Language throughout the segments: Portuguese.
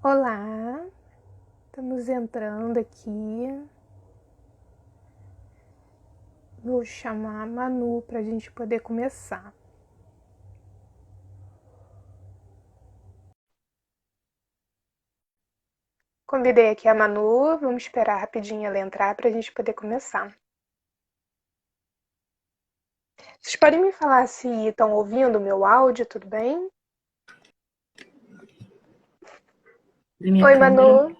Olá, estamos entrando aqui. Vou chamar a Manu para a gente poder começar. Convidei aqui a Manu, vamos esperar rapidinho ela entrar para a gente poder começar. Vocês podem me falar se estão ouvindo o meu áudio, tudo bem? Minha Oi, câmera. Manu,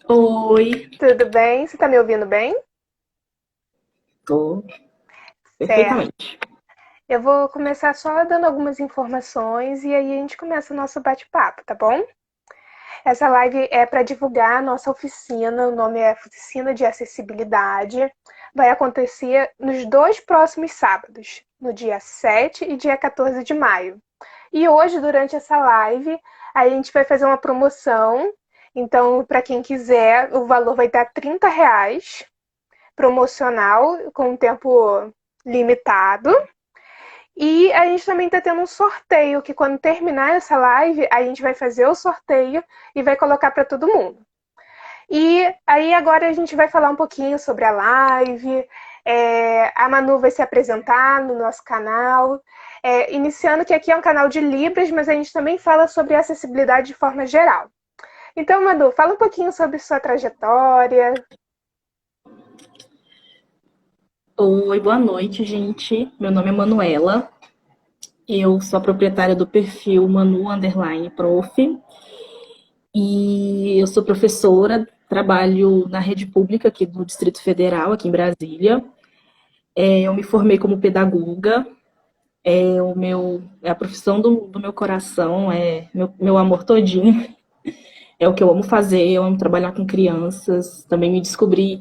Oi, tudo bem? Você está me ouvindo bem? tô Certo. perfeitamente. Eu vou começar só dando algumas informações e aí a gente começa o nosso bate-papo, tá bom? Essa live é para divulgar a nossa oficina, o nome é Oficina de Acessibilidade. Vai acontecer nos dois próximos sábados, no dia 7 e dia 14 de maio. E hoje, durante essa live, a gente vai fazer uma promoção. Então, para quem quiser, o valor vai estar R$ 30, promocional, com um tempo limitado. E a gente também está tendo um sorteio, que quando terminar essa live, a gente vai fazer o sorteio e vai colocar para todo mundo. E aí agora a gente vai falar um pouquinho sobre a live. A Manu vai se apresentar no nosso canal. Iniciando que aqui é um canal de Libras, mas a gente também fala sobre acessibilidade de forma geral. Então, Manu, fala um pouquinho sobre sua trajetória. Oi, boa noite, gente. Meu nome é Manuela. Eu sou a proprietária do perfil Manu_Prof. E eu sou professora, trabalho na rede pública aqui do Distrito Federal, aqui em Brasília. Eu me formei como pedagoga. É a profissão do meu coração, é meu amor todinho. É o que eu amo fazer, eu amo trabalhar com crianças. Também me descobri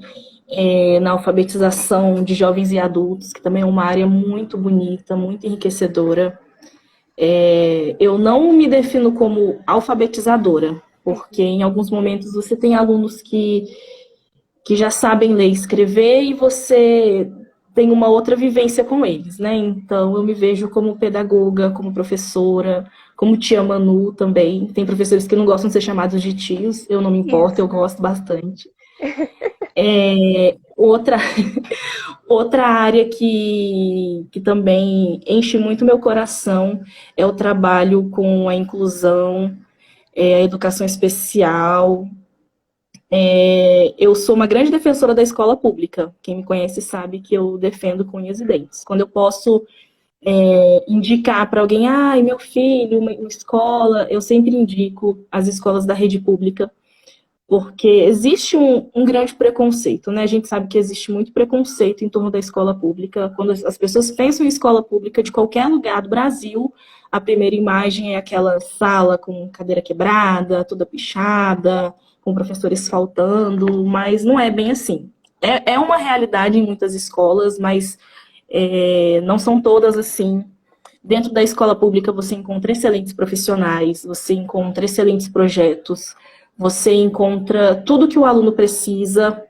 na alfabetização de jovens e adultos, que também é uma área muito bonita, muito enriquecedora. Eu não me defino como alfabetizadora, porque em alguns momentos você tem alunos que já sabem ler e escrever e você tem uma outra vivência com eles, né? Então eu me vejo como pedagoga, como professora, como tia Manu também. Tem professores que não gostam de ser chamados de tios, eu não me importo, eu Isso. gosto bastante. Outra, outra área que também enche muito meu coração é o trabalho com a inclusão, a educação especial. Eu sou uma grande defensora da escola pública. Quem me conhece sabe que eu defendo com unhas e dentes. Quando eu posso indicar para alguém, meu filho, uma escola, eu sempre indico as escolas da rede pública, porque existe um grande preconceito, né? A gente sabe que existe muito preconceito em torno da escola pública. Quando as pessoas pensam em escola pública de qualquer lugar do Brasil, a primeira imagem é aquela sala com cadeira quebrada, toda pichada, com professores faltando, mas não é bem assim. É uma realidade em muitas escolas, mas não são todas assim. Dentro da escola pública você encontra excelentes profissionais, você encontra excelentes projetos, você encontra tudo que o aluno precisa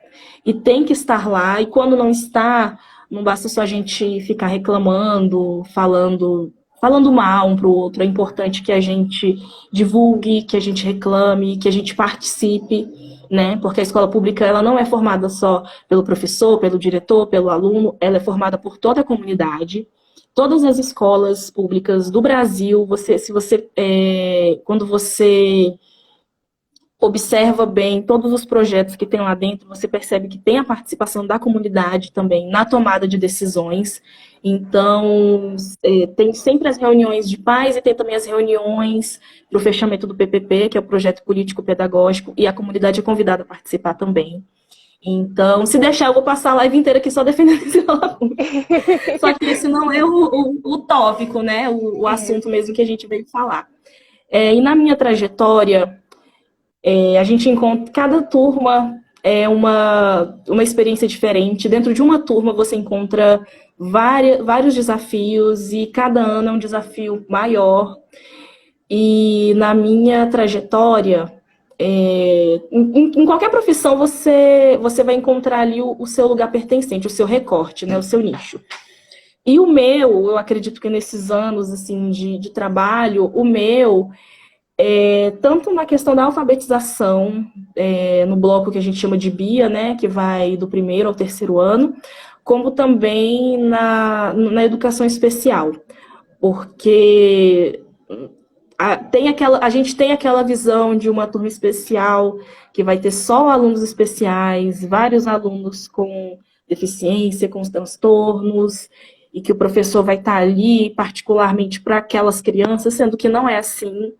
e tem que estar lá. E quando não está, não basta só a gente ficar reclamando, falando mal um para o outro. É importante que a gente divulgue, que a gente reclame, que a gente participe, né? Porque a escola pública ela não é formada só pelo professor, pelo diretor, pelo aluno, ela é formada por toda a comunidade. Todas as escolas públicas do Brasil, quando você observa bem todos os projetos que tem lá dentro, você percebe que tem a participação da comunidade também na tomada de decisões. Então, tem sempre as reuniões de pais e tem também as reuniões para o fechamento do PPP, que é o Projeto Político Pedagógico, e a comunidade é convidada a participar também. Então, se deixar, eu vou passar a live inteira aqui só defendendo esse aluno. Só que esse não é o tópico, né? O É. assunto mesmo que a gente veio falar. E na minha trajetória, a gente encontra. Cada turma é uma experiência diferente. Dentro de uma turma, você encontra vários desafios e cada ano é um desafio maior. E na minha trajetória, em qualquer profissão, você vai encontrar ali o seu lugar pertencente, o seu recorte, né? O seu nicho. E eu acredito que nesses anos assim de trabalho, tanto na questão da alfabetização, no bloco que a gente chama de BIA, né, que vai do primeiro ao terceiro ano, como também na educação especial, porque a gente tem aquela visão de uma turma especial que vai ter só alunos especiais, vários alunos com deficiência, com os transtornos, e que o professor vai estar ali particularmente para aquelas crianças, sendo que não é assim.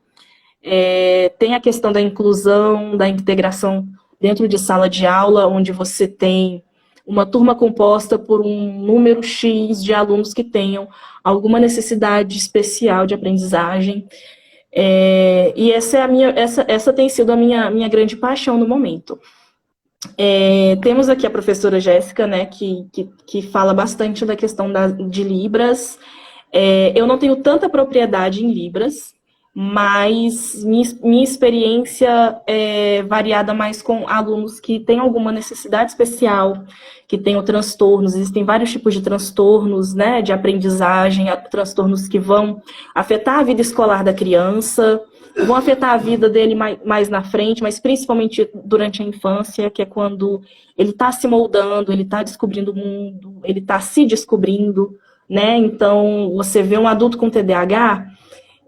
Tem a questão da inclusão, da integração dentro de sala de aula, onde você tem uma turma composta por um número X de alunos que tenham alguma necessidade especial de aprendizagem. E essa tem sido a minha grande paixão no momento. Temos aqui a professora Jéssica, né, que fala bastante da questão de Libras. Eu não tenho tanta propriedade em Libras, mas minha experiência é variada mais com alunos que têm alguma necessidade especial, que tenham transtornos. Existem vários tipos de transtornos, né, de aprendizagem, transtornos que vão afetar a vida escolar da criança, vão afetar a vida dele mais na frente, mas principalmente durante a infância, que é quando ele está se moldando, ele está descobrindo o mundo, ele está se descobrindo, né? Então, você vê um adulto com TDAH,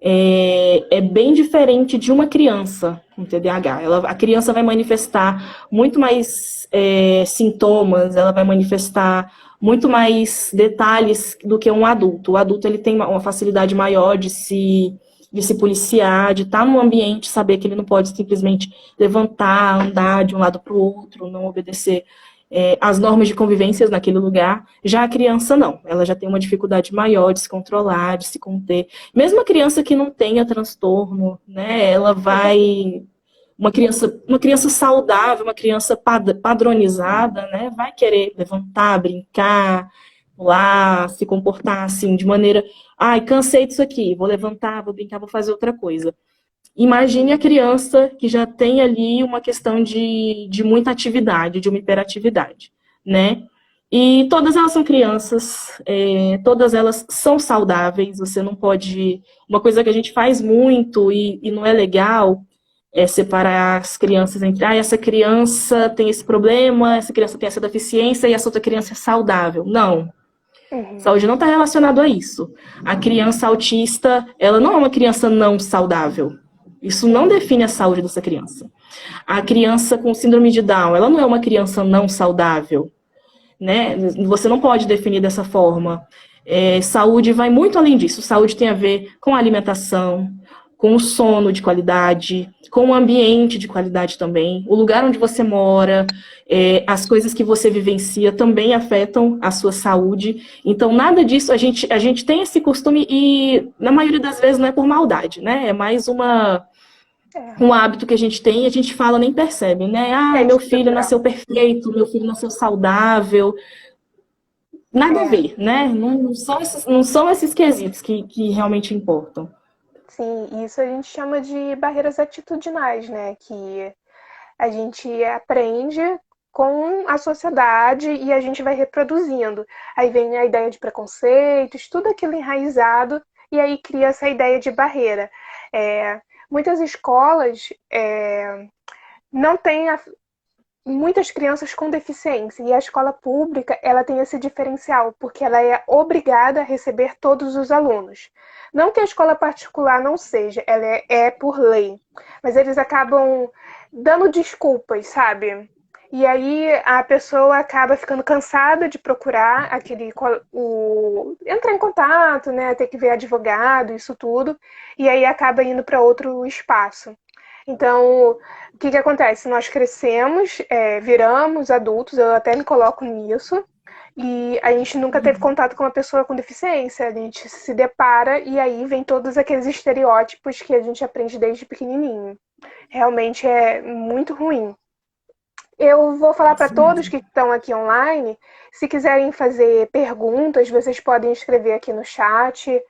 é bem diferente de uma criança com TDAH. A criança vai manifestar muito mais sintomas, ela vai manifestar muito mais detalhes do que um adulto. O adulto ele tem uma facilidade maior de se policiar, de estar num ambiente, saber que ele não pode simplesmente levantar, andar de um lado para o outro, não obedecer as normas de convivência naquele lugar. Já a criança não, ela já tem uma dificuldade maior de se controlar, de se conter. Mesmo a criança que não tenha transtorno, né, ela vai... Uma criança saudável, uma criança padronizada, né, vai querer levantar, brincar, pular, se comportar assim, de maneira... Ai, cansei disso aqui, vou levantar, vou brincar, vou fazer outra coisa. Imagine a criança que já tem ali uma questão de muita atividade, de uma hiperatividade, né? E todas elas são crianças, todas elas são saudáveis, você não pode... Uma coisa que a gente faz muito e não é legal é separar as crianças entre, essa criança tem esse problema, essa criança tem essa deficiência e essa outra criança é saudável. Não. Saúde não está relacionado a isso. A criança autista, ela não é uma criança não saudável. Isso não define a saúde dessa criança. A criança com síndrome de Down, ela não é uma criança não saudável, né? Você não pode definir dessa forma. Saúde vai muito além disso. Saúde tem a ver com a alimentação, com o sono de qualidade, com o ambiente de qualidade também. O lugar onde você mora, as coisas que você vivencia também afetam a sua saúde. Então, nada disso, a gente tem esse costume e, na maioria das vezes, não é por maldade, né? É mais um hábito que a gente tem e a gente fala, nem percebe, né? Meu filho nasceu perfeito, meu filho nasceu saudável. Nada a ver, né? Não são esses quesitos que realmente importam. Sim, isso a gente chama de barreiras atitudinais, né? Que a gente aprende com a sociedade e a gente vai reproduzindo. Aí vem a ideia de preconceitos, tudo aquilo enraizado, e aí cria essa ideia de barreira. Muitas escolas não têm muitas crianças com deficiência, e a escola pública ela tem esse diferencial, porque ela é obrigada a receber todos os alunos. Não que a escola particular não seja, ela é por lei, mas eles acabam dando desculpas, sabe? E aí a pessoa acaba ficando cansada de procurar entrar em contato, né? Ter que ver advogado, isso tudo, e aí acaba indo para outro espaço. Então, o que acontece? Nós crescemos, viramos adultos, eu até me coloco nisso, e a gente nunca teve contato com uma pessoa com deficiência. A gente se depara e aí vem todos aqueles estereótipos que a gente aprende desde pequenininho. Realmente é muito ruim. Eu vou falar para todos que estão aqui online, se quiserem fazer perguntas, vocês podem escrever aqui no chat.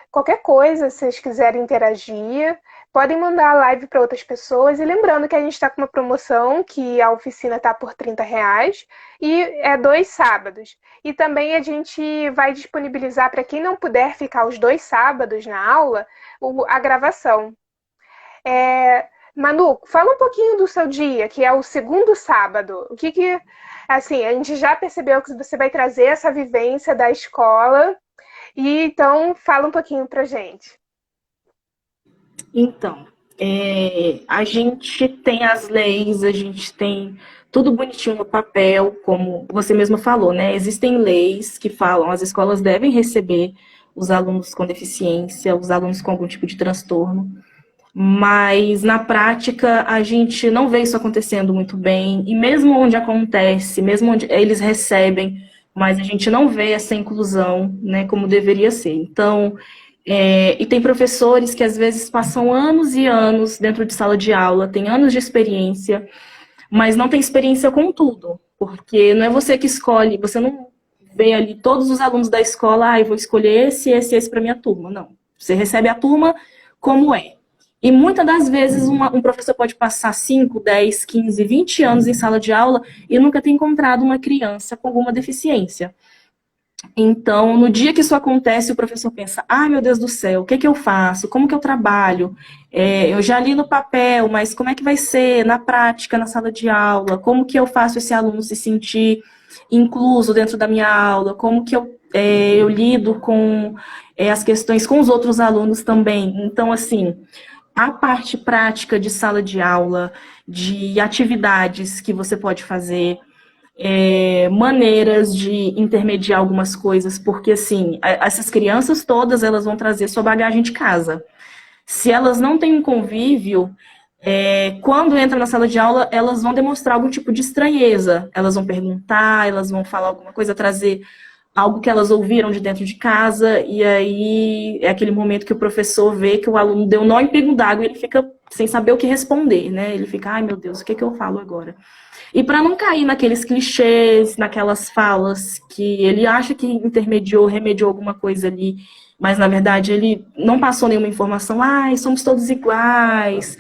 Qualquer coisa, se vocês quiserem interagir, podem mandar a live para outras pessoas. E lembrando que a gente está com uma promoção, que a oficina está por R$30 e é 2 sábados. E também a gente vai disponibilizar para quem não puder ficar os 2 sábados na aula, a gravação. Manu, fala um pouquinho do seu dia, que é o segundo sábado. O que, assim, a gente já percebeu que você vai trazer essa vivência da escola, e então fala um pouquinho pra gente. Então, a gente tem as leis, a gente tem tudo bonitinho no papel, como você mesma falou, né? Existem leis que falam as escolas devem receber os alunos com deficiência, os alunos com algum tipo de transtorno, mas na prática a gente não vê isso acontecendo muito bem, e mesmo onde acontece, mesmo onde eles recebem, mas a gente não vê essa inclusão, né, como deveria ser. Então, e tem professores que às vezes passam anos e anos dentro de sala de aula, têm anos de experiência, mas não tem experiência com tudo, porque não é você que escolhe, você não vê ali todos os alunos da escola, eu vou escolher esse para minha turma. Não. Você recebe a turma como é. E muitas das vezes um professor pode passar 5, 10, 15, 20 anos em sala de aula e nunca ter encontrado uma criança com alguma deficiência. Então, no dia que isso acontece, o professor pensa, ai meu Deus do céu, o que eu faço? Como que eu trabalho? Eu já li no papel, mas como é que vai ser na prática, na sala de aula? Como que eu faço esse aluno se sentir incluso dentro da minha aula? Como que eu lido com as questões com os outros alunos também? Então, assim, a parte prática de sala de aula, de atividades que você pode fazer, maneiras de intermediar algumas coisas, porque assim, essas crianças todas, elas vão trazer sua bagagem de casa. Se elas não têm um convívio, quando entram na sala de aula, elas vão demonstrar algum tipo de estranheza. Elas vão perguntar, elas vão falar alguma coisa, trazer algo que elas ouviram de dentro de casa, e aí é aquele momento que o professor vê que o aluno deu nó em pingo d'água e ele fica sem saber o que responder, né? Ele fica, ai meu Deus, o que eu falo agora? E para não cair naqueles clichês, naquelas falas que ele acha que intermediou, remediou alguma coisa ali, mas na verdade ele não passou nenhuma informação, somos todos iguais,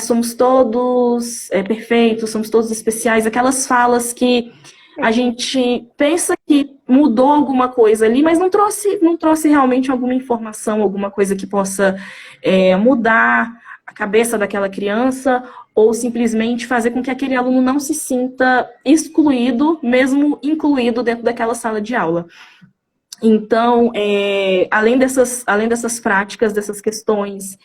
somos todos perfeitos, somos todos especiais, aquelas falas que a gente pensa que mudou alguma coisa ali, mas não trouxe realmente alguma informação, alguma coisa que possa mudar a cabeça daquela criança, ou simplesmente fazer com que aquele aluno não se sinta excluído, mesmo incluído dentro daquela sala de aula. Então, além dessas práticas, dessas questões,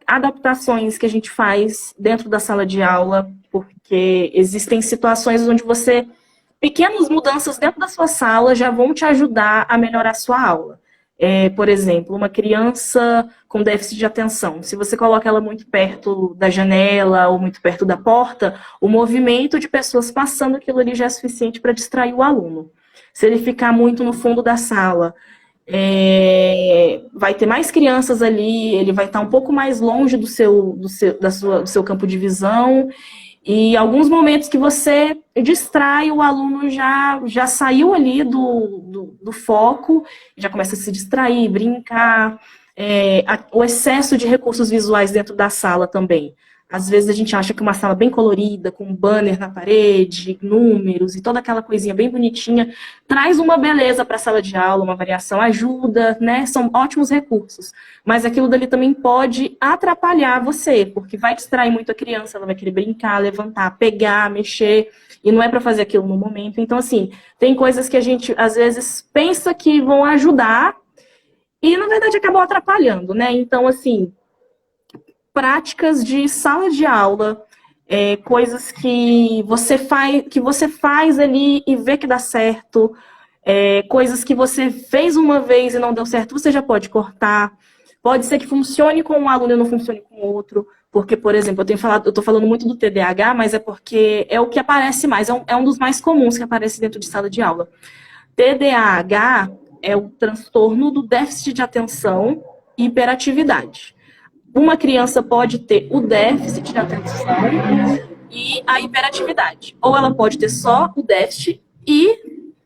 adaptações que a gente faz dentro da sala de aula, porque existem situações onde pequenas mudanças dentro da sua sala já vão te ajudar a melhorar a sua aula. Por exemplo, uma criança com déficit de atenção, se você coloca ela muito perto da janela ou muito perto da porta, o movimento de pessoas passando aquilo ali já é suficiente para distrair o aluno. Se ele ficar muito no fundo da sala, vai ter mais crianças ali, ele vai estar um pouco mais longe do seu campo de visão, e alguns momentos que você distrai, o aluno já saiu ali do foco, já começa a se distrair, brincar. O excesso de recursos visuais dentro da sala também. Às vezes a gente acha que uma sala bem colorida, com banner na parede, números e toda aquela coisinha bem bonitinha, traz uma beleza para a sala de aula, uma variação, ajuda, né? São ótimos recursos. Mas aquilo dali também pode atrapalhar você, porque vai distrair muito a criança, ela vai querer brincar, levantar, pegar, mexer, e não é para fazer aquilo no momento. Então, assim, tem coisas que a gente, às vezes, pensa que vão ajudar, e, na verdade, acabam atrapalhando, né? Então, assim, práticas de sala de aula, coisas que você faz ali e vê que dá certo, coisas que você fez uma vez e não deu certo, você já pode cortar. Pode ser que funcione com um aluno e não funcione com outro, porque, por exemplo, eu estou falando muito do TDAH, mas é porque é o que aparece mais, é um dos mais comuns que aparece dentro de sala de aula. TDAH é o transtorno do déficit de atenção e hiperatividade. Uma criança pode ter o déficit de atenção e a hiperatividade. Ou ela pode ter só o déficit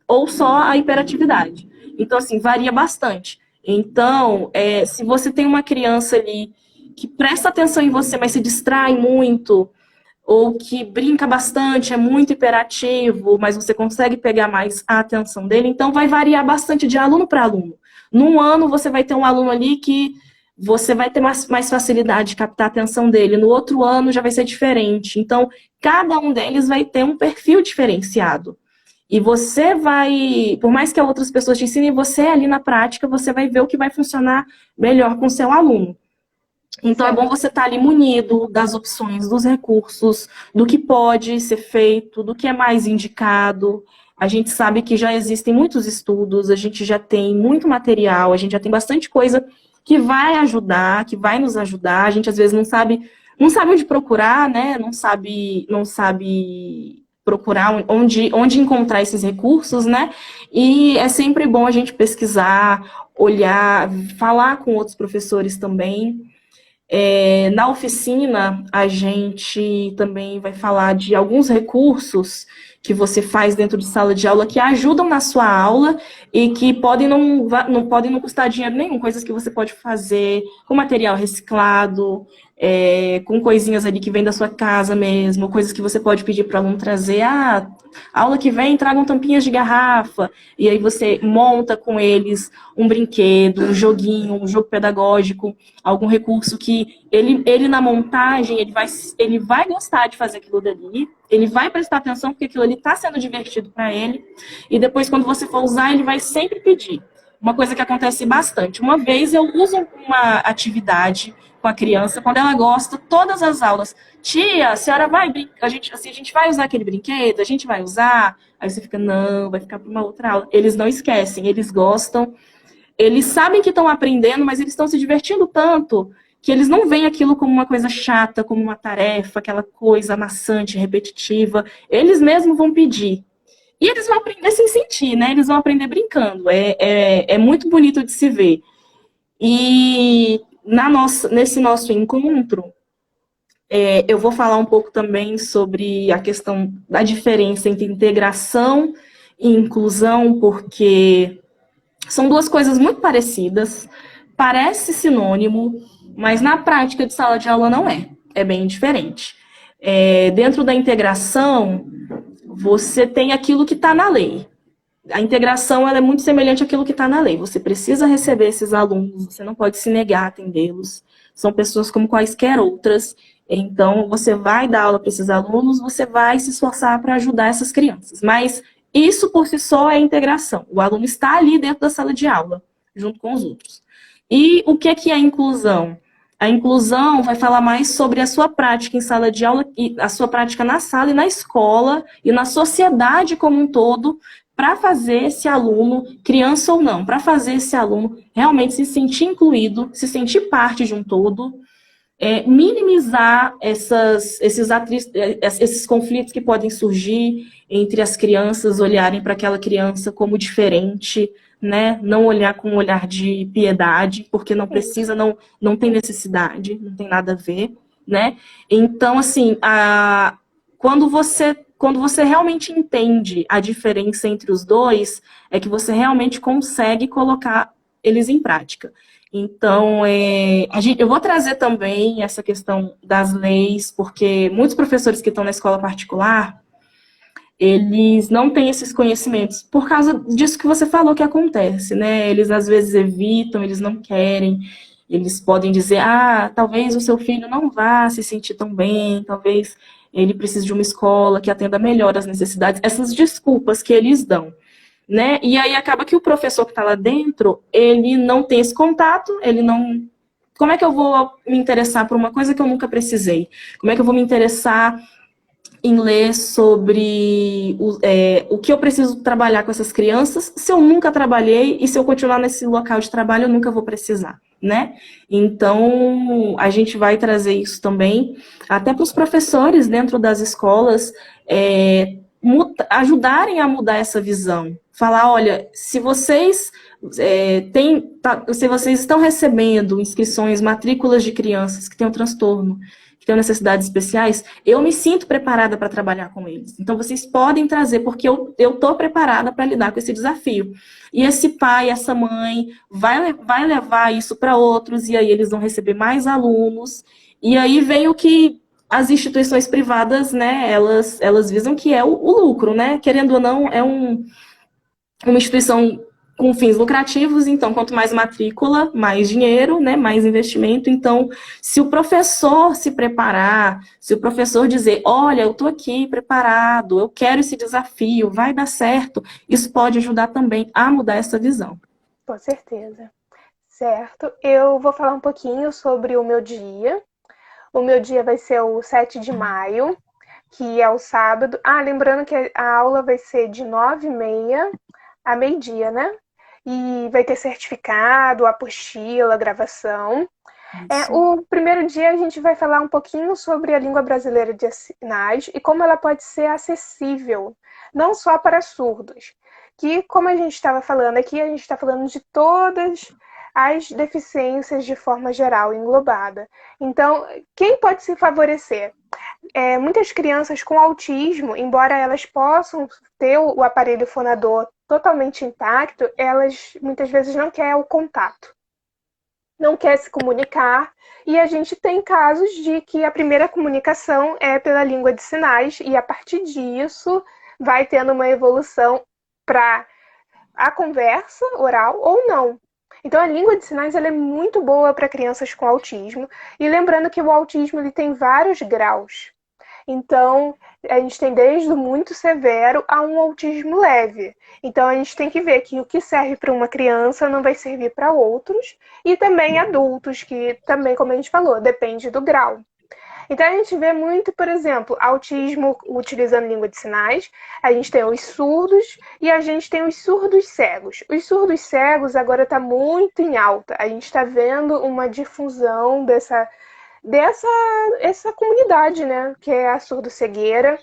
ou só a hiperatividade. Então, assim, varia bastante. Então, se você tem uma criança ali que presta atenção em você, mas se distrai muito, ou que brinca bastante, é muito hiperativo, mas você consegue pegar mais a atenção dele, então vai variar bastante de aluno para aluno. Num ano, você vai ter um aluno ali que você vai ter mais facilidade de captar a atenção dele. No outro ano já vai ser diferente. Então, cada um deles vai ter um perfil diferenciado. E você vai, por mais que outras pessoas te ensinem, você ali na prática, você vai ver o que vai funcionar melhor com o seu aluno. Então, é bom você estar ali munido das opções, dos recursos, do que pode ser feito, do que é mais indicado. A gente sabe que já existem muitos estudos, a gente já tem muito material, a gente já tem bastante coisa que vai ajudar, que vai nos ajudar. A gente, às vezes, não sabe onde procurar, né? Não sabe procurar onde encontrar esses recursos, né? E é sempre bom a gente pesquisar, olhar, falar com outros professores também. Na oficina, a gente também vai falar de alguns recursos que você faz dentro de sala de aula que ajudam na sua aula e que podem não custar dinheiro nenhum, coisas que você pode fazer com material reciclado, com coisinhas ali que vem da sua casa mesmo, coisas que você pode pedir para o aluno trazer. Aula que vem, tragam tampinhas de garrafa, e aí você monta com eles um brinquedo, um joguinho, um jogo pedagógico, algum recurso que ele na montagem, ele vai gostar de fazer aquilo dali, ele vai prestar atenção porque aquilo ali está sendo divertido para ele, e depois quando você for usar, ele vai sempre pedir. Uma coisa que acontece bastante. Uma vez eu uso uma atividade com a criança, quando ela gosta, todas as aulas. Tia, a senhora vai brincar? A gente vai usar aquele brinquedo? A gente vai usar? Aí você fica, não, vai ficar para uma outra aula. Eles não esquecem, eles gostam. Eles sabem que estão aprendendo, mas eles estão se divertindo tanto que eles não veem aquilo como uma coisa chata, como uma tarefa, aquela coisa amassante, repetitiva. Eles mesmos vão pedir. E eles vão aprender sem sentir, né? Eles vão aprender brincando. É muito bonito de se ver. E nesse nosso encontro, eu vou falar um pouco também sobre a questão da diferença entre integração e inclusão, porque são duas coisas muito parecidas, parece sinônimo, mas na prática de sala de aula não é. É bem diferente. Dentro da integração, você tem aquilo que está na lei. A integração ela é muito semelhante àquilo que está na lei. Você precisa receber esses alunos, você não pode se negar a atendê-los. São pessoas como quaisquer outras. Então, você vai dar aula para esses alunos, você vai se esforçar para ajudar essas crianças. Mas isso por si só é integração. O aluno está ali dentro da sala de aula, junto com os outros. E o que é a inclusão? A inclusão vai falar mais sobre a sua prática em sala de aula, e a sua prática na sala e na escola, e na sociedade como um todo, para fazer esse aluno, criança ou não, para fazer esse aluno realmente se sentir incluído, se sentir parte de um todo, minimizar esses conflitos que podem surgir entre as crianças, olharem para aquela criança como diferente, né? Não olhar com um olhar de piedade, porque não precisa, não tem necessidade, não tem nada a ver, né? Então, assim, quando você realmente entende a diferença entre os dois, é que você realmente consegue colocar eles em prática. Então, eu vou trazer também essa questão das leis, porque muitos professores que estão na escola particular, eles não têm esses conhecimentos, por causa disso que você falou que acontece, né? Eles às vezes evitam, eles não querem, eles podem dizer, talvez o seu filho não vá se sentir tão bem, talvez ele precise de uma escola que atenda melhor as necessidades, essas desculpas que eles dão, né? E aí acaba que o professor que está lá dentro, ele não tem esse contato, ele não... Como é que eu vou me interessar por uma coisa que eu nunca precisei? Como é que eu vou me interessar em ler sobre o que eu preciso trabalhar com essas crianças se eu nunca trabalhei e se eu continuar nesse local de trabalho eu nunca vou precisar, né? Então, a gente vai trazer isso também, até para os professores dentro das escolas ajudarem a mudar essa visão. Falar, olha, se vocês estão recebendo inscrições, matrículas de crianças que têm um transtorno, que têm necessidades especiais, eu me sinto preparada para trabalhar com eles. Então, vocês podem trazer, porque eu estou preparada para lidar com esse desafio. E esse pai, essa mãe, vai levar isso para outros, e aí eles vão receber mais alunos. E aí vem o que as instituições privadas, né, elas visam que é o lucro, né? Querendo ou não, é uma instituição com fins lucrativos, então, quanto mais matrícula, mais dinheiro, né, mais investimento. Então, se o professor se preparar, se o professor dizer, olha, eu estou aqui preparado, eu quero esse desafio, vai dar certo, isso pode ajudar também a mudar essa visão. Com certeza. Certo. Eu vou falar um pouquinho sobre o meu dia. O meu dia vai ser o 7 de maio, que é o sábado. Ah, lembrando que a aula vai ser de 9h30 a meio-dia, né? E vai ter certificado, apostila, gravação. O primeiro dia a gente vai falar um pouquinho sobre a língua brasileira de sinais e como ela pode ser acessível, não só para surdos. Que, como a gente estava falando aqui, a gente está falando de todas as deficiências de forma geral, englobada. Então, quem pode se favorecer? Muitas crianças com autismo, embora elas possam ter o aparelho fonador totalmente intacto, elas muitas vezes não querem o contato, não quer se comunicar, e a gente tem casos de que a primeira comunicação é pela língua de sinais, e a partir disso vai tendo uma evolução para a conversa oral ou não. Então a língua de sinais ela é muito boa para crianças com autismo, e lembrando que o autismo ele tem vários graus. Então, a gente tem desde o muito severo a um autismo leve. Então, a gente tem que ver que o que serve para uma criança não vai servir para outros. E também adultos, que também, como a gente falou, depende do grau. Então, a gente vê muito, por exemplo, autismo utilizando língua de sinais. A gente tem os surdos e a gente tem os surdos cegos. Os surdos cegos agora está muito em alta. A gente está vendo uma difusão essa comunidade, né, que é a surdo-cegueira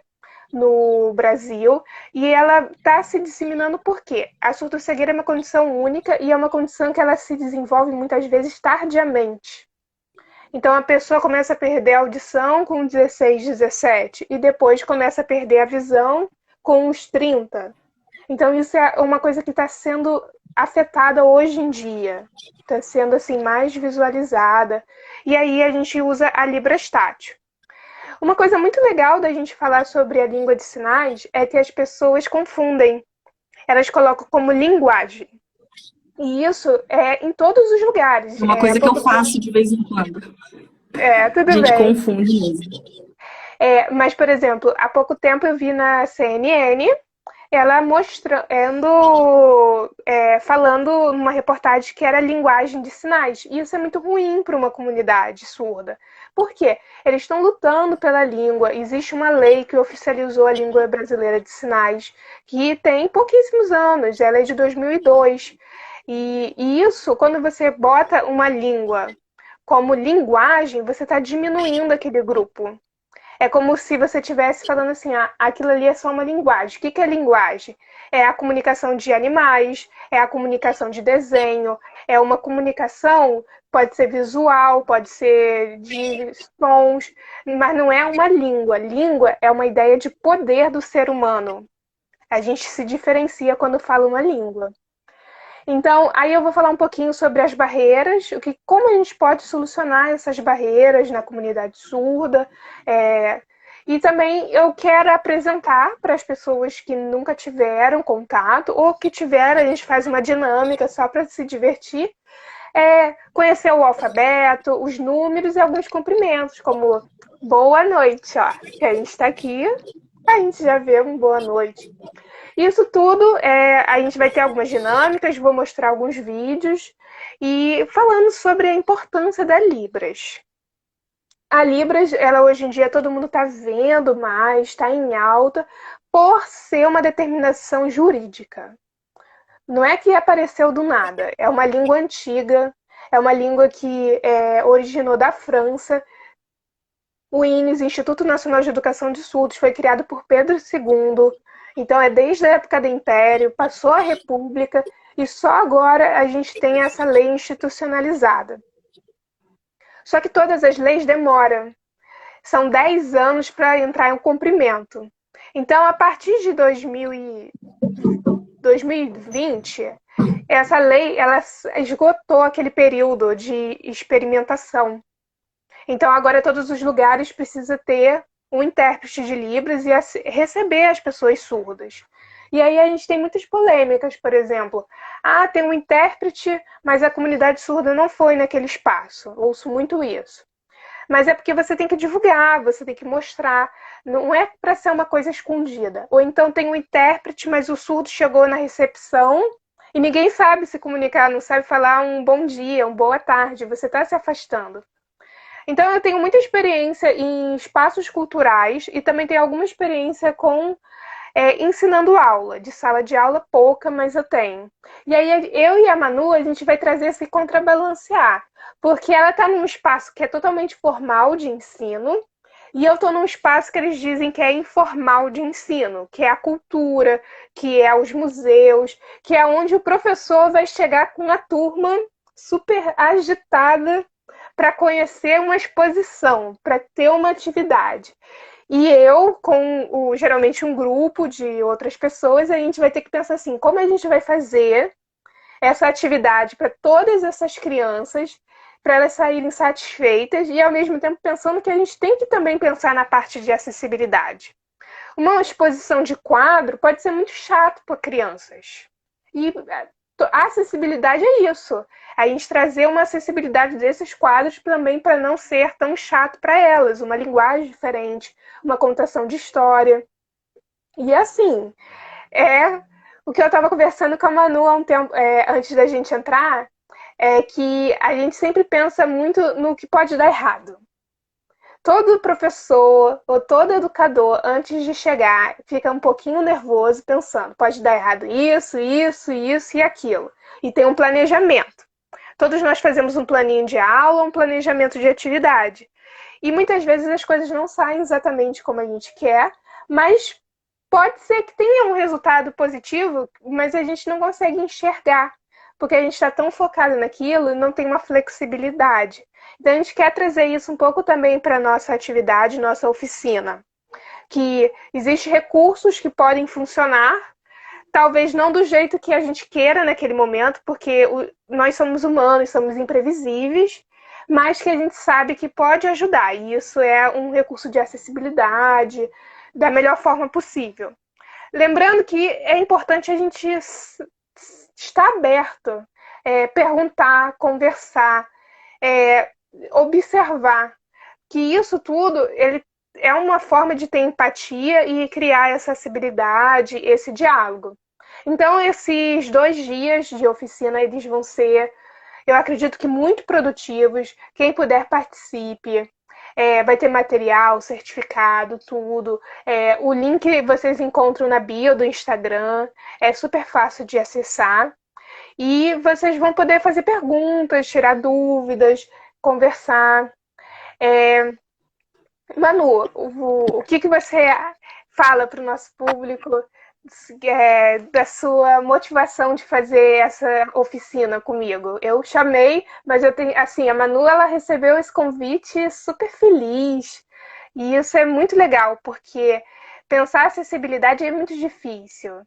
no Brasil, e ela está se disseminando por quê? A surdo-cegueira é uma condição única e é uma condição que ela se desenvolve muitas vezes tardiamente. Então a pessoa começa a perder a audição com 16, 17 e depois começa a perder a visão com os 30. Então isso é uma coisa que está sendo afetada hoje em dia. Está sendo assim mais visualizada. E aí a gente usa a Libra Estátil. Uma coisa muito legal da gente falar sobre a língua de sinais é que as pessoas confundem. Elas colocam como linguagem. E isso é em todos os lugares. Uma coisa que eu faço de vez em quando. Tudo a gente bem. Confunde mesmo. Mas, por exemplo, há pouco tempo eu vi na CNN ela mostrando, falando numa reportagem que era linguagem de sinais. E isso é muito ruim para uma comunidade surda. Por quê? Eles estão lutando pela língua. Existe uma lei que oficializou a língua brasileira de sinais, que tem pouquíssimos anos, ela é de 2002. E isso, quando você bota uma língua como linguagem, você está diminuindo aquele grupo. É como se você estivesse falando assim, aquilo ali é só uma linguagem. O que é linguagem? É a comunicação de animais, é a comunicação de desenho, é uma comunicação, pode ser visual, pode ser de sons, mas não é uma língua. Língua é uma ideia de poder do ser humano. A gente se diferencia quando fala uma língua. Então, aí eu vou falar um pouquinho sobre as barreiras, como a gente pode solucionar essas barreiras na comunidade surda. E também eu quero apresentar para as pessoas que nunca tiveram contato, ou que tiveram, a gente faz uma dinâmica só para se divertir, conhecer o alfabeto, os números e alguns cumprimentos, como boa noite, ó, que a gente está aqui, a gente já vê um boa noite. Isso tudo, a gente vai ter algumas dinâmicas, vou mostrar alguns vídeos e falando sobre a importância da Libras. A Libras, ela hoje em dia todo mundo está vendo mais, está em alta, por ser uma determinação jurídica. Não é que apareceu do nada, é uma língua antiga, é uma língua que originou da França. O INES, Instituto Nacional de Educação de Surdos, foi criado por Pedro II. Então, desde a época do Império, passou a República, e só agora a gente tem essa lei institucionalizada. Só que todas as leis demoram. São 10 anos para entrar em cumprimento. Então, a partir de 2020, essa lei ela esgotou aquele período de experimentação. Então, agora todos os lugares precisam ter um intérprete de Libras e receber as pessoas surdas. E aí a gente tem muitas polêmicas, por exemplo. Ah, tem um intérprete, mas a comunidade surda não foi naquele espaço. Ouço muito isso. Mas é porque você tem que divulgar, você tem que mostrar. Não é para ser uma coisa escondida. Ou então tem um intérprete, mas o surdo chegou na recepção e ninguém sabe se comunicar, não sabe falar um bom dia, uma boa tarde. Você está se afastando. Então eu tenho muita experiência em espaços culturais e também tenho alguma experiência com ensinando aula, de sala de aula pouca, mas eu tenho. E aí eu e a Manu, a gente vai trazer esse contrabalancear, porque ela está num espaço que é totalmente formal de ensino, e eu estou num espaço que eles dizem que é informal de ensino, que é a cultura, que é os museus, que é onde o professor vai chegar com a turma super agitada para conhecer uma exposição, para ter uma atividade. E eu, geralmente um grupo de outras pessoas, a gente vai ter que pensar assim, como a gente vai fazer essa atividade para todas essas crianças, para elas saírem satisfeitas e, ao mesmo tempo, pensando que a gente tem que também pensar na parte de acessibilidade. Uma exposição de quadro pode ser muito chato para crianças. E a acessibilidade é isso. A gente trazer uma acessibilidade desses quadros também para não ser tão chato para elas, uma linguagem diferente, uma contação de história. E assim, é o que eu estava conversando com a Manu há um tempo, antes da gente entrar, é que a gente sempre pensa muito no que pode dar errado. Todo professor ou todo educador, antes de chegar, fica um pouquinho nervoso pensando, pode dar errado isso, isso, isso e aquilo. E tem um planejamento. Todos nós fazemos um planinho de aula, um planejamento de atividade. E muitas vezes as coisas não saem exatamente como a gente quer, mas pode ser que tenha um resultado positivo, mas a gente não consegue enxergar, porque a gente está tão focado naquilo e não tem uma flexibilidade. Então a gente quer trazer isso um pouco também para a nossa atividade, nossa oficina. Que existem recursos que podem funcionar, talvez não do jeito que a gente queira naquele momento, porque nós somos humanos, somos imprevisíveis, mas que a gente sabe que pode ajudar. E isso é um recurso de acessibilidade da melhor forma possível. Lembrando que é importante a gente estar aberto, perguntar, conversar, observar que isso tudo ele é uma forma de ter empatia e criar essa acessibilidade, esse diálogo. Então, esses 2 dias de oficina, eles vão ser, eu acredito que muito produtivos. Quem puder, participe. Vai ter material, certificado, tudo. O link vocês encontram na bio do Instagram. É super fácil de acessar. E vocês vão poder fazer perguntas, tirar dúvidas, conversar. Manu, o que você fala para o nosso público da sua motivação de fazer essa oficina comigo? Eu chamei, mas eu tenho, assim, a Manu, ela recebeu esse convite super feliz. E isso é muito legal, porque pensar acessibilidade é muito difícil.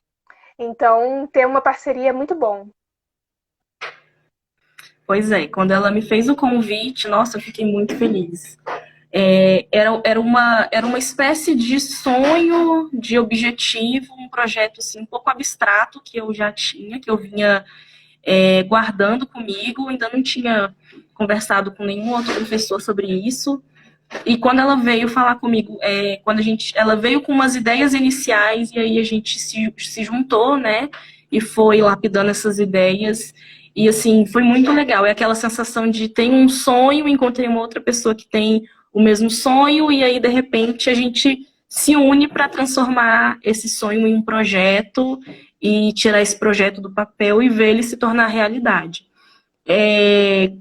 Então, ter uma parceria é muito bom. Pois é, quando ela me fez o convite, nossa, eu fiquei muito feliz. Era uma espécie de sonho, de objetivo, um projeto assim, um pouco abstrato que eu já tinha, que eu vinha guardando comigo, ainda não tinha conversado com nenhum outro professor sobre isso. E quando ela veio falar comigo, ela veio com umas ideias iniciais e aí a gente se juntou, né? E foi lapidando essas ideias. E assim, foi muito legal. É aquela sensação de ter um sonho, encontrei uma outra pessoa que tem o mesmo sonho, e aí, de repente, a gente se une para transformar esse sonho em um projeto e tirar esse projeto do papel e ver ele se tornar realidade.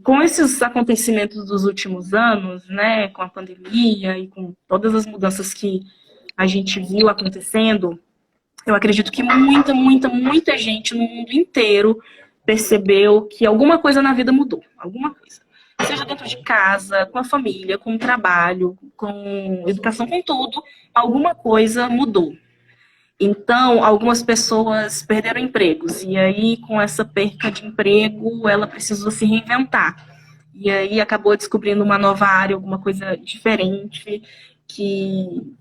Com esses acontecimentos dos últimos anos, né, com a pandemia e com todas as mudanças que a gente viu acontecendo, eu acredito que muita gente no mundo inteiro percebeu que alguma coisa na vida mudou, alguma coisa. Seja dentro de casa, com a família, com o trabalho, com educação, com tudo, alguma coisa mudou. Então, algumas pessoas perderam empregos, e aí, com essa perca de emprego, ela precisou se reinventar. E aí acabou descobrindo uma nova área, alguma coisa diferente, que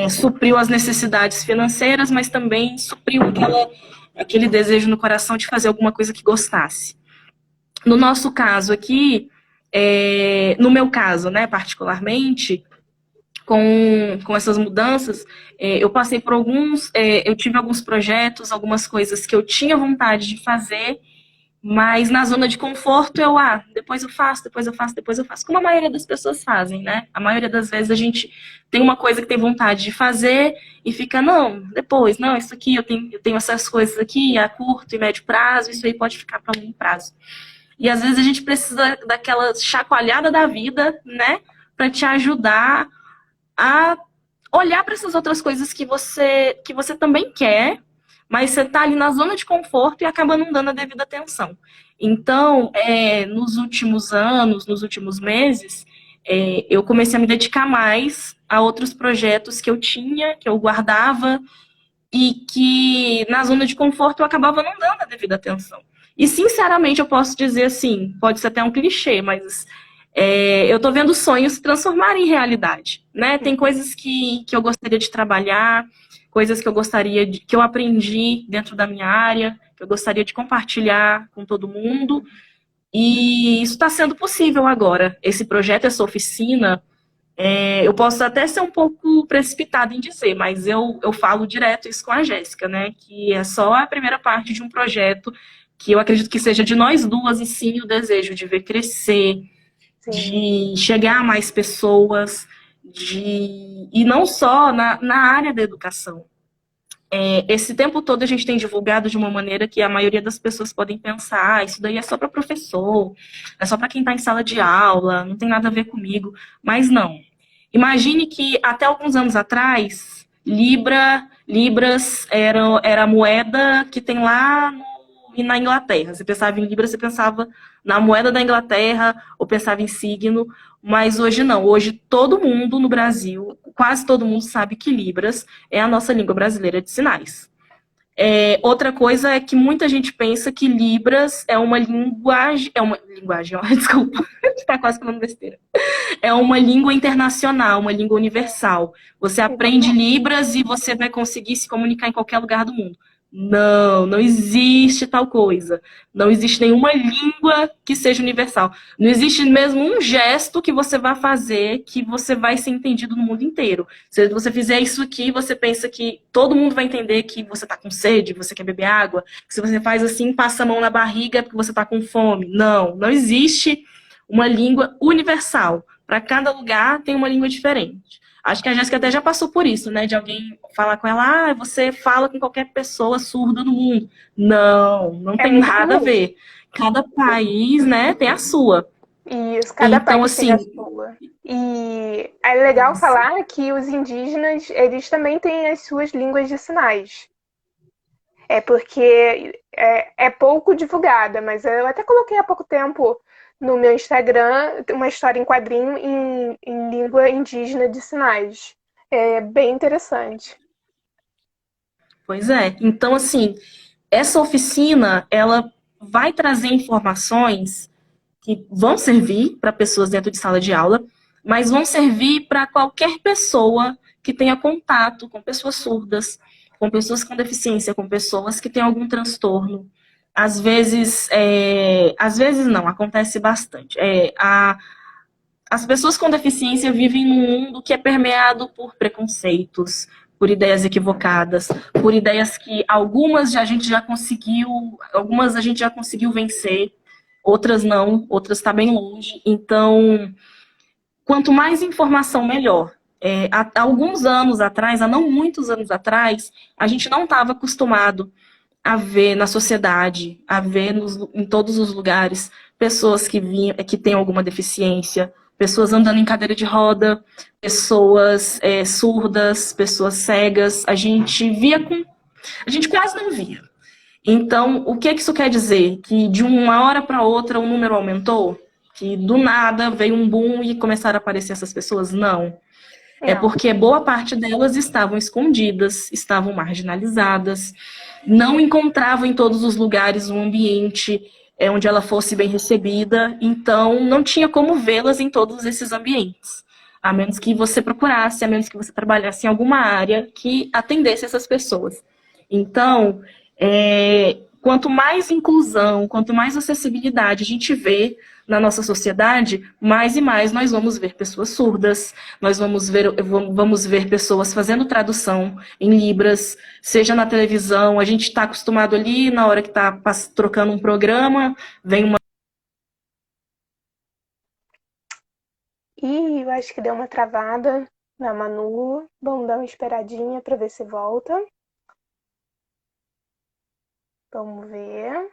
supriu as necessidades financeiras, mas também supriu aquele desejo no coração de fazer alguma coisa que gostasse. No nosso caso aqui, no meu caso, né, particularmente, com essas mudanças, eu passei por eu tive alguns projetos, algumas coisas que eu tinha vontade de fazer, mas na zona de conforto depois eu faço, como a maioria das pessoas fazem, né? A maioria das vezes a gente tem uma coisa que tem vontade de fazer e fica, não, depois, não, isso aqui, eu tenho essas coisas aqui a curto e médio prazo, isso aí pode ficar para longo prazo. E às vezes a gente precisa daquela chacoalhada da vida, né? Para te ajudar a olhar para essas outras coisas que você também quer, mas você está ali na zona de conforto e acaba não dando a devida atenção. Então, nos últimos anos, nos últimos meses, eu comecei a me dedicar mais a outros projetos que eu tinha, que eu guardava, e que na zona de conforto eu acabava não dando a devida atenção. E, sinceramente, eu posso dizer assim, pode ser até um clichê, mas eu tô vendo sonhos se transformarem em realidade, né? Tem coisas que eu gostaria de trabalhar, coisas que que eu aprendi dentro da minha área, que eu gostaria de compartilhar com todo mundo, e isso está sendo possível agora. Esse projeto, essa oficina, eu posso até ser um pouco precipitada em dizer, mas eu falo direto isso com a Jéssica, né? Que é só a primeira parte de um projeto que eu acredito que seja de nós duas, e sim o desejo de ver crescer, de chegar a mais pessoas, e não só na área da educação. Esse tempo todo a gente tem divulgado de uma maneira que a maioria das pessoas podem pensar, isso daí é só para professor, é só para quem está em sala de aula, não tem nada a ver comigo, mas não. Imagine que até alguns anos atrás, libras era a moeda que tem lá na Inglaterra. Você pensava em libras, você pensava na moeda da Inglaterra, ou pensava em signo, mas hoje não. Hoje todo mundo no Brasil, quase todo mundo sabe que libras é a nossa língua brasileira de sinais. Outra coisa é que muita gente pensa que libras é uma linguagem, desculpa, está quase falando besteira. É uma língua internacional, uma língua universal. Você aprende libras e você vai conseguir se comunicar em qualquer lugar do mundo. Não existe tal coisa. Não existe nenhuma língua que seja universal. Não existe mesmo um gesto que você vai fazer que você vai ser entendido no mundo inteiro. Se você fizer isso aqui, você pensa que todo mundo vai entender que você está com sede, você quer beber água. Se você faz assim, passa a mão na barriga porque você está com fome. Não existe uma língua universal. Para cada lugar tem uma língua diferente. Acho que a Jéssica até já passou por isso, né? De alguém falar com ela, você fala com qualquer pessoa surda no mundo. Não tem nada a ver. Cada país, né, tem a sua. Isso, cada país tem a sua. E é legal falar que os indígenas, eles também têm as suas línguas de sinais. Porque é pouco divulgada, mas eu até coloquei há pouco tempo no meu Instagram uma história em quadrinho em língua indígena de sinais. É bem interessante. Pois é. Então, assim, essa oficina, ela vai trazer informações que vão servir para pessoas dentro de sala de aula, mas vão servir para qualquer pessoa que tenha contato com pessoas surdas, com pessoas com deficiência, com pessoas que têm algum transtorno. Às vezes não, acontece bastante. As pessoas com deficiência vivem num mundo que é permeado por preconceitos, por ideias equivocadas, por ideias que algumas a gente já conseguiu vencer, outras não, outras está bem longe. Então, quanto mais informação, melhor. Há alguns anos atrás, há não muitos anos atrás, a gente não estava acostumado a ver na sociedade, a ver em todos os lugares, pessoas que têm alguma deficiência, pessoas andando em cadeira de roda, pessoas surdas, pessoas cegas. A gente quase não via. Então, o que isso quer dizer? Que de uma hora para outra o número aumentou? Que do nada veio um boom e começaram a aparecer essas pessoas? Não. É porque boa parte delas estavam escondidas, estavam marginalizadas, não encontravam em todos os lugares um ambiente onde ela fosse bem recebida, então não tinha como vê-las em todos esses ambientes. a menos que você procurasse, a menos que você trabalhasse em alguma área que atendesse essas pessoas. Então, quanto mais inclusão, quanto mais acessibilidade a gente vê na nossa sociedade, mais e mais nós vamos ver pessoas surdas, nós vamos ver pessoas fazendo tradução em Libras, seja na televisão, a gente está acostumado ali, na hora que está trocando um programa, vem uma... Ih, eu acho que deu uma travada na Manu. Vamos dar uma esperadinha para ver se volta. Vamos ver.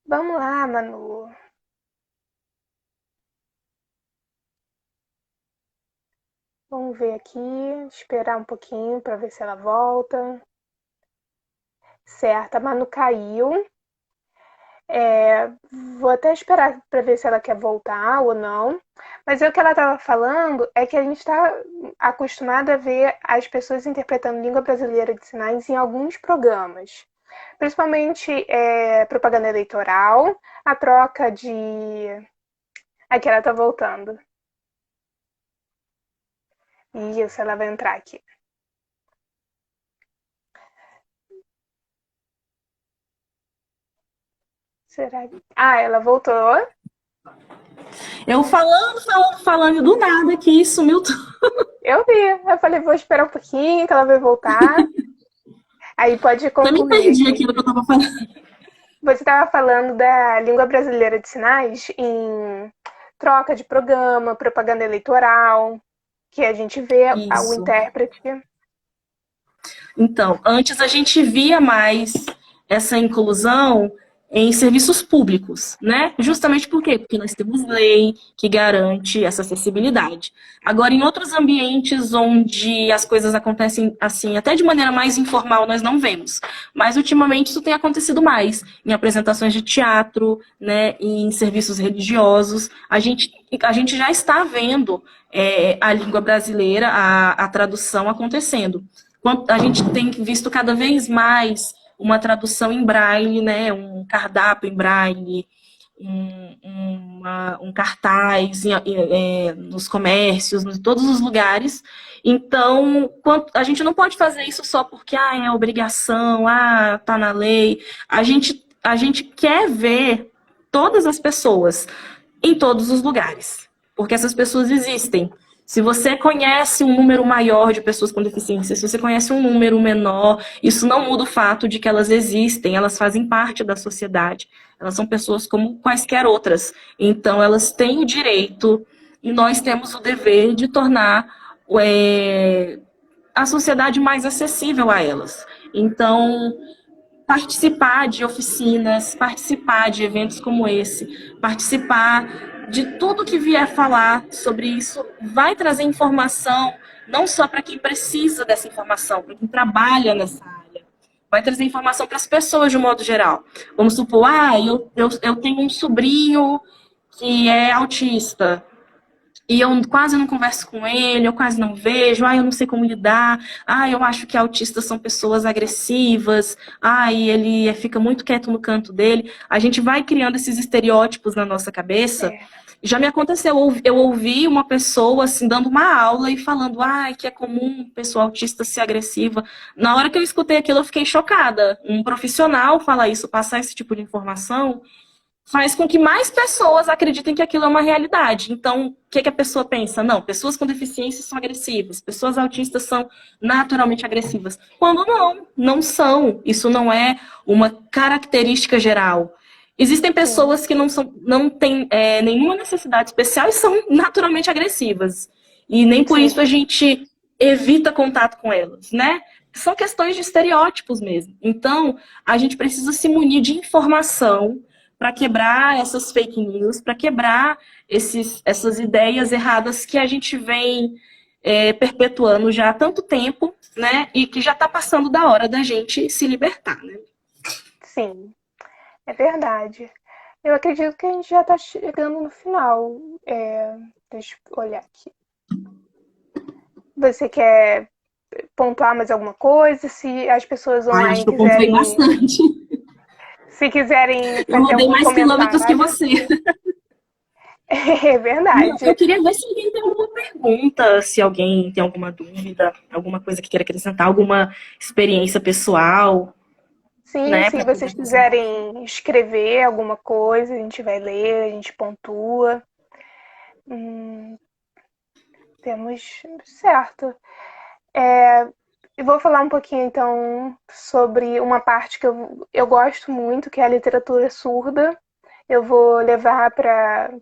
Vamos lá, Manu. Vamos ver aqui, esperar um pouquinho para ver se ela volta. Certo, a Manu caiu. Vou até esperar para ver se ela quer voltar ou não. Mas o que ela estava falando é que a gente está acostumado a ver as pessoas interpretando língua brasileira de sinais em alguns programas. Principalmente propaganda eleitoral, a troca de. Aqui ela está voltando. Isso, ela vai entrar aqui. Será que... Ah, ela voltou. Eu falando, do nada que sumiu tudo. Eu vi. Eu falei, vou esperar um pouquinho que ela vai voltar. Aí pode Também concluir perdi aqui. aquilo que eu estava falando. Você estava falando da língua brasileira de sinais em troca de programa, propaganda eleitoral, que a gente vê o Isso. intérprete. Então, antes a gente via mais essa inclusão em serviços públicos, né? Justamente por quê? Porque nós temos lei que garante essa acessibilidade. Agora, em outros ambientes onde as coisas acontecem assim, até de maneira mais informal, nós não vemos. Mas ultimamente isso tem acontecido mais em apresentações de teatro, né? Em serviços religiosos. A gente já está vendo a língua brasileira, a tradução acontecendo. A gente tem visto cada vez mais uma tradução em braille, né, um cardápio em braille, um cartaz nos comércios, em todos os lugares. Então, a gente não pode fazer isso só porque é obrigação, tá na lei. A gente quer ver todas as pessoas em todos os lugares, porque essas pessoas existem. Se você conhece um número maior de pessoas com deficiência, se você conhece um número menor, isso não muda o fato de que elas existem, elas fazem parte da sociedade. Elas são pessoas como quaisquer outras. Então, elas têm o direito e nós temos o dever de tornar a sociedade mais acessível a elas. Então, participar de oficinas, participar de eventos como esse, participar de tudo que vier falar sobre isso, vai trazer informação, não só para quem precisa dessa informação, para quem trabalha nessa área, vai trazer informação para as pessoas de um modo geral. Vamos supor, eu tenho um sobrinho que é autista, e eu quase não converso com ele, eu quase não vejo, eu não sei como lidar, eu acho que autistas são pessoas agressivas, e ele fica muito quieto no canto dele. A gente vai criando esses estereótipos na nossa cabeça. Já me aconteceu, eu ouvi uma pessoa assim, dando uma aula e falando, que é comum pessoa autista ser agressiva. Na hora que eu escutei aquilo, eu fiquei chocada. Um profissional falar isso, passar esse tipo de informação, faz com que mais pessoas acreditem que aquilo é uma realidade. Então, o que a pessoa pensa? Não, pessoas com deficiência são agressivas, pessoas autistas são naturalmente agressivas. Quando não são. Isso não é uma característica geral. Existem pessoas que não têm nenhuma necessidade especial e são naturalmente agressivas. E nem por isso a gente evita contato com elas, né? São questões de estereótipos mesmo. Então, a gente precisa se munir de informação para quebrar essas fake news, para quebrar essas ideias erradas que a gente vem perpetuando já há tanto tempo, né? E que já está passando da hora da gente se libertar, né? Sim, é verdade. Eu acredito que a gente já está chegando no final. Deixa eu olhar aqui. Você quer pontuar mais alguma coisa? Se as pessoas online acho que eu pontuei quiserem... bastante. Se quiserem Eu fazer rodei algum mais quilômetros que comentário. você. É Não, verdade. eu queria ver se alguém tem alguma pergunta, se alguém tem alguma dúvida, alguma coisa que queira acrescentar, alguma experiência pessoal, Sim, né, se para poder vocês acrescentar. quiserem escrever alguma coisa, a gente vai ler, a gente pontua. Hum, temos certo. Eu vou falar um pouquinho então sobre uma parte que eu gosto muito, que é a literatura surda. Eu vou levar para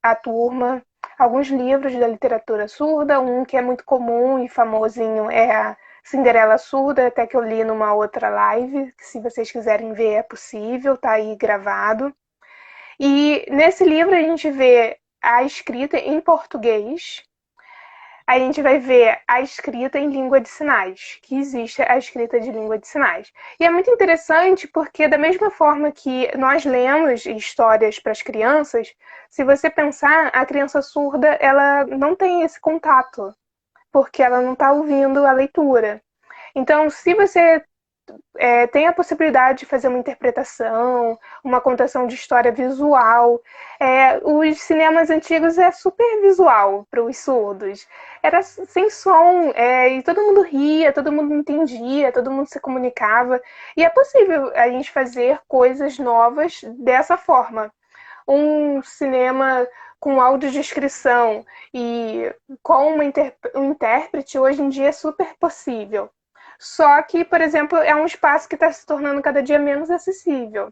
a turma alguns livros da literatura surda. Um que é muito comum e famosinho é a Cinderela Surda, até que eu li numa outra live, que se vocês quiserem ver é possível, tá aí gravado. E nesse livro a gente vê a escrita em português, a gente vai ver a escrita em língua de sinais, que existe a escrita de língua de sinais. E é muito interessante porque, da mesma forma que nós lemos histórias para as crianças, se você pensar, a criança surda ela não tem esse contato, porque ela não está ouvindo a leitura. Então, se você tem a possibilidade de fazer uma interpretação, uma contação de história visual. Os cinemas antigos é super visual para os surdos. Era sem som, e todo mundo ria, todo mundo entendia, todo mundo se comunicava. E é possível a gente fazer coisas novas dessa forma. Um cinema com audiodescrição e com um intérprete hoje em dia é super possível. Só que, por exemplo, é um espaço que está se tornando cada dia menos acessível.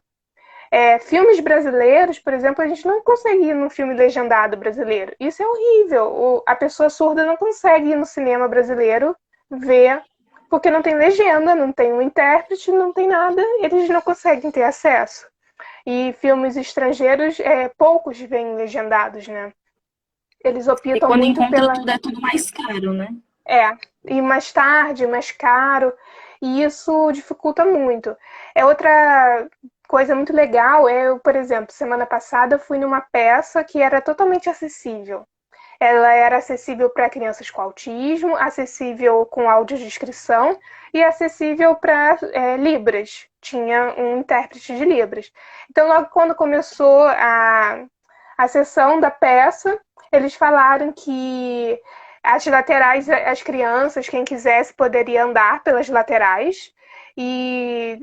Filmes brasileiros, por exemplo, a gente não consegue ir num filme legendado brasileiro. Isso é horrível. A pessoa surda não consegue ir no cinema brasileiro ver, porque não tem legenda, não tem um intérprete, não tem nada, eles não conseguem ter acesso. E filmes estrangeiros, poucos vêm legendados, né? Eles E optam quando muito encontra pela. tudo, é tudo mais caro, né? E mais tarde, mais caro, e isso dificulta muito. Outra coisa muito legal, eu, por exemplo, semana passada fui numa peça que era totalmente acessível. Ela era acessível para crianças com autismo, acessível com audiodescrição e acessível para Libras. Tinha um intérprete de Libras. Então, logo quando começou a sessão da peça, eles falaram que as laterais, as crianças, quem quisesse, poderia andar pelas laterais e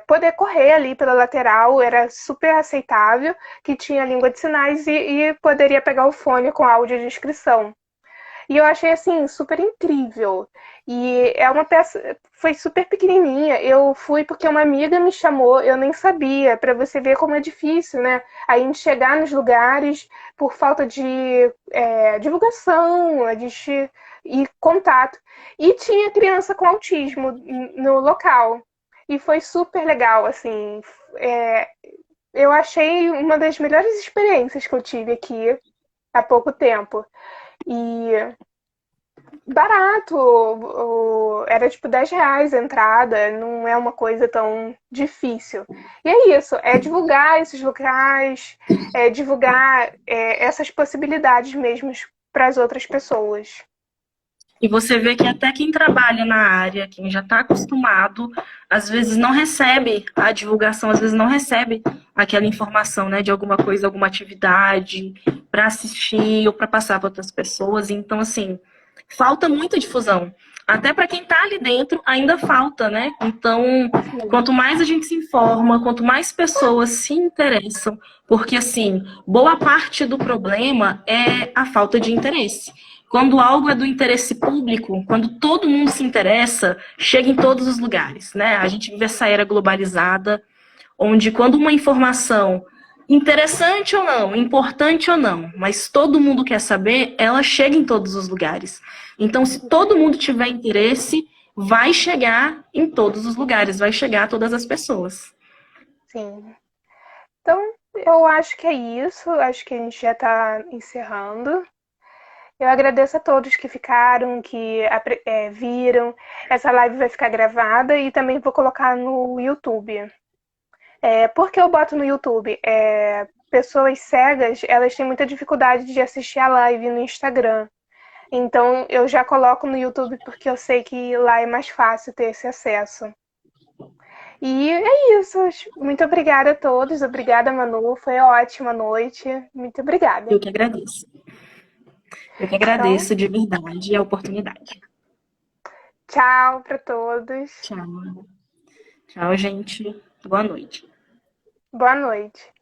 poder correr ali pela lateral era super aceitável, que tinha língua de sinais e poderia pegar o fone com áudio de descrição. E eu achei assim super incrível. E é uma peça, foi super pequenininha. Eu fui porque uma amiga me chamou, eu nem sabia, para você ver como é difícil, né? A gente chegar nos lugares por falta de divulgação, e contato. E tinha criança com autismo no local. E foi super legal, assim. É, eu achei uma das melhores experiências que eu tive aqui há pouco tempo. E barato, era tipo R$ 10 a entrada, não é uma coisa tão difícil. E é isso, é divulgar esses locais, é divulgar essas possibilidades mesmo para as outras pessoas. E você vê que até quem trabalha na área, quem já está acostumado, às vezes não recebe a divulgação, às vezes não recebe aquela informação, né, de alguma coisa, alguma atividade para assistir ou para passar para outras pessoas. Então, assim, falta muita difusão. Até para quem está ali dentro, ainda falta, né? Então, quanto mais a gente se informa, quanto mais pessoas se interessam, porque, assim, boa parte do problema é a falta de interesse. Quando algo é do interesse público, quando todo mundo se interessa, chega em todos os lugares, né? A gente vive essa era globalizada, onde quando uma informação interessante ou não, importante ou não, mas todo mundo quer saber, ela chega em todos os lugares. Então, se todo mundo tiver interesse, vai chegar em todos os lugares, vai chegar a todas as pessoas. Sim. Então, eu acho que é isso. Acho que a gente já está encerrando. Eu agradeço a todos que ficaram, que viram. Essa live vai ficar gravada e também vou colocar no YouTube. Por que eu boto no YouTube? Pessoas cegas, elas têm muita dificuldade de assistir a live no Instagram. Então, eu já coloco no YouTube porque eu sei que lá é mais fácil ter esse acesso. E é isso. Muito obrigada a todos. Obrigada, Manu. Foi ótima noite. Muito obrigada. Eu que agradeço. Eu que Então, agradeço de verdade a oportunidade. tchau para todos. Tchau. Tchau, gente. Boa noite. Boa noite.